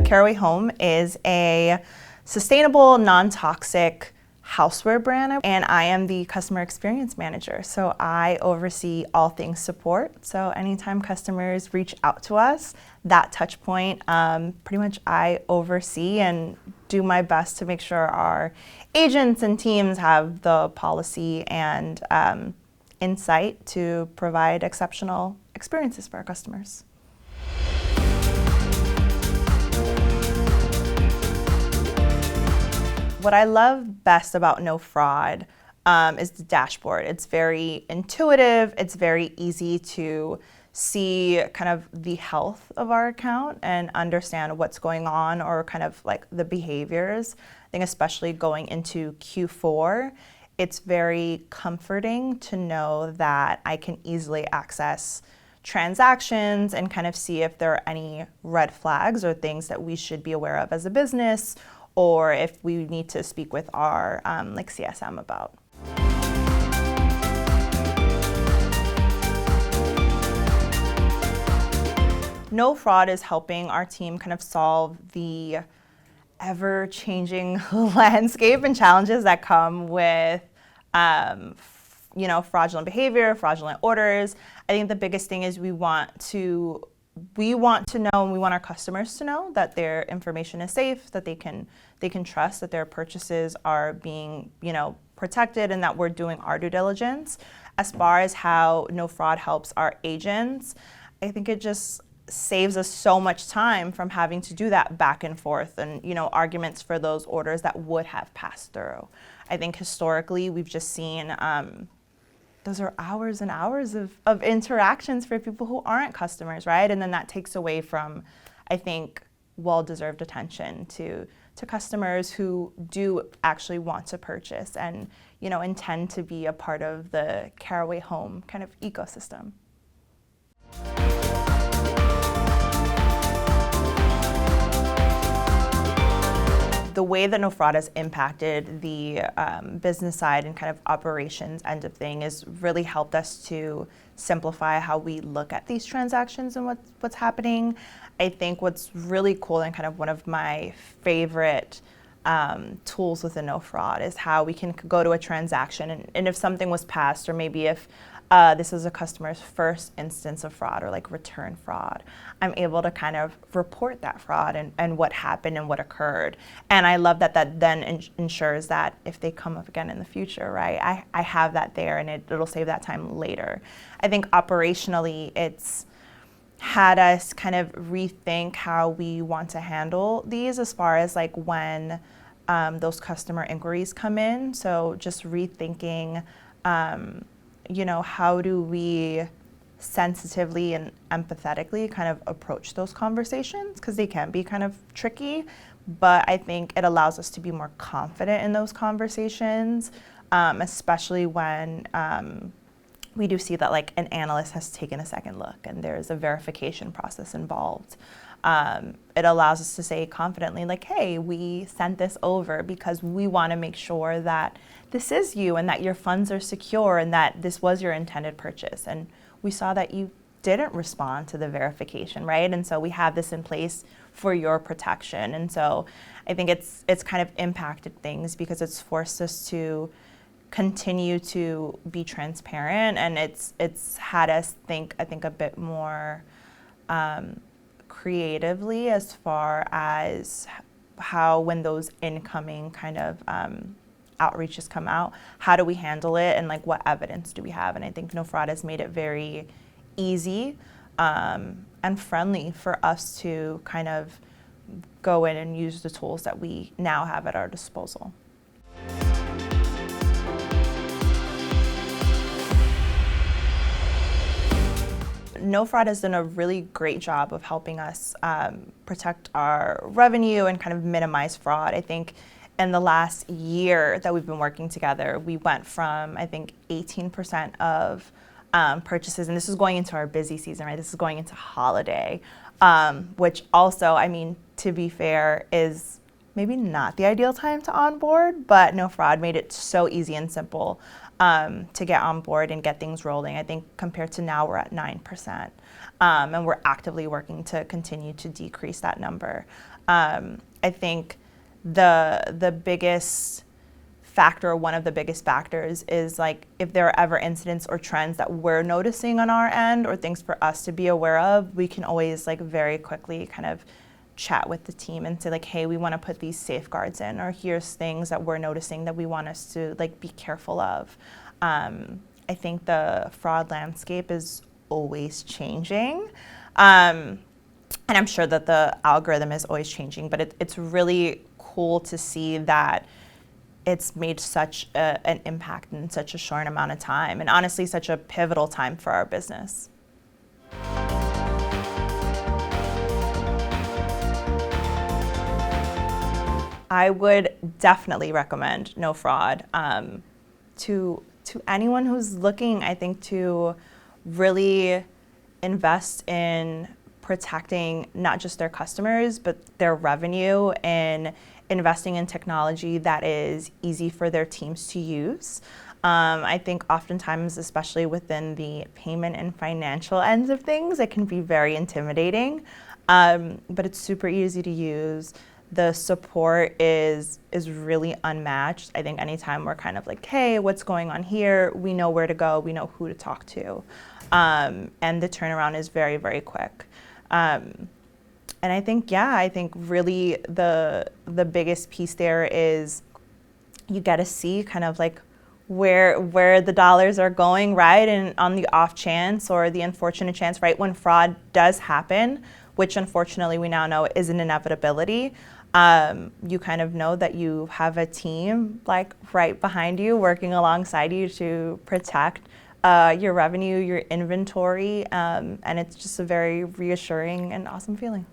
Caraway Home is a sustainable, non-toxic houseware brand, and I am the customer experience manager. So I oversee all things support. So anytime customers reach out to us, that touch point, pretty much I oversee and do my best to make sure our agents and teams have the policy and insight to provide exceptional experiences for our customers. What I love best about NoFraud is the dashboard. It's very intuitive, it's very easy to see kind of the health of our account and understand what's going on or kind of like the behaviors. I think especially going into Q4, it's very comforting to know that I can easily access transactions and kind of see if there are any red flags or things that we should be aware of as a business, or if we need to speak with our CSM about. NoFraud is helping our team kind of solve the ever-changing landscape and challenges that come with fraudulent behavior, fraudulent orders. I think the biggest thing is we want to know, and we want our customers to know that their information is safe, that they can trust that their purchases are being, protected, and that we're doing our due diligence. As far as how NoFraud helps our agents, I think it just saves us so much time from having to do that back and forth and, arguments for those orders that would have passed through. I think historically we've just seen those are hours and hours of interactions for people who aren't customers, right? And then that takes away from, I think, well-deserved attention to customers who do actually want to purchase and, intend to be a part of the Caraway Home kind of ecosystem. The way that NoFraud has impacted the business side and kind of operations end of thing has really helped us to simplify how we look at these transactions and what's happening. I think what's really cool and kind of one of my favorite tools within NoFraud is how we can go to a transaction and if something was passed, or maybe if this is a customer's first instance of fraud or like return fraud, I'm able to kind of report that fraud and what happened and what occurred. And I love that then ensures that if they come up again in the future, right, I have that there and it'll save that time later. I think operationally it's had us kind of rethink how we want to handle these as far as like when those customer inquiries come in. So just rethinking how do we sensitively and empathetically kind of approach those conversations, because they can be kind of tricky, but I think it allows us to be more confident in those conversations, especially when we do see that like an analyst has taken a second look and there's a verification process involved. It allows us to say confidently like, hey, we sent this over because we want to make sure that this is you and that your funds are secure and that this was your intended purchase. And we saw that you didn't respond to the verification, right? And so we have this in place for your protection. And so I think it's kind of impacted things because it's forced us to continue to be transparent, and it's had us think, I think, a bit more creatively as far as how when those incoming kind of outreaches come out, how do we handle it and like what evidence do we have? And I think NoFraud has made it very easy and friendly for us to kind of go in and use the tools that we now have at our disposal. NoFraud has done a really great job of helping us protect our revenue and kind of minimize fraud. I think in the last year that we've been working together, we went from, I think, 18% of purchases, and this is going into our busy season, right? This is going into holiday, which also, I mean, to be fair, is maybe not the ideal time to onboard, but NoFraud made it so easy and simple to get on board and get things rolling. I think compared to now, we're at 9%. And we're actively working to continue to decrease that number. I think the biggest factor, one of the biggest factors, is like if there are ever incidents or trends that we're noticing on our end or things for us to be aware of, we can always like very quickly kind of chat with the team and say like, hey, we want to put these safeguards in, or here's things that we're noticing that we want us to like be careful of. I think the fraud landscape is always changing. And I'm sure that the algorithm is always changing, but it's really cool to see that it's made such an impact in such a short amount of time, and honestly such a pivotal time for our business. I would definitely recommend NoFraud to anyone who's looking, I think, to really invest in protecting not just their customers, but their revenue, and investing in technology that is easy for their teams to use. I think oftentimes, especially within the payment and financial ends of things, it can be very intimidating, but it's super easy to use. The support is really unmatched. I think anytime we're kind of like, hey, what's going on here? We know where to go, we know who to talk to. And the turnaround is very, very quick. And I think, I think really the biggest piece there is you get to see kind of like where the dollars are going, right? And on the off chance or the unfortunate chance, right, when fraud does happen, which unfortunately we now know is an inevitability, you kind of know that you have a team like right behind you, working alongside you to protect your revenue, your inventory, and it's just a very reassuring and awesome feeling.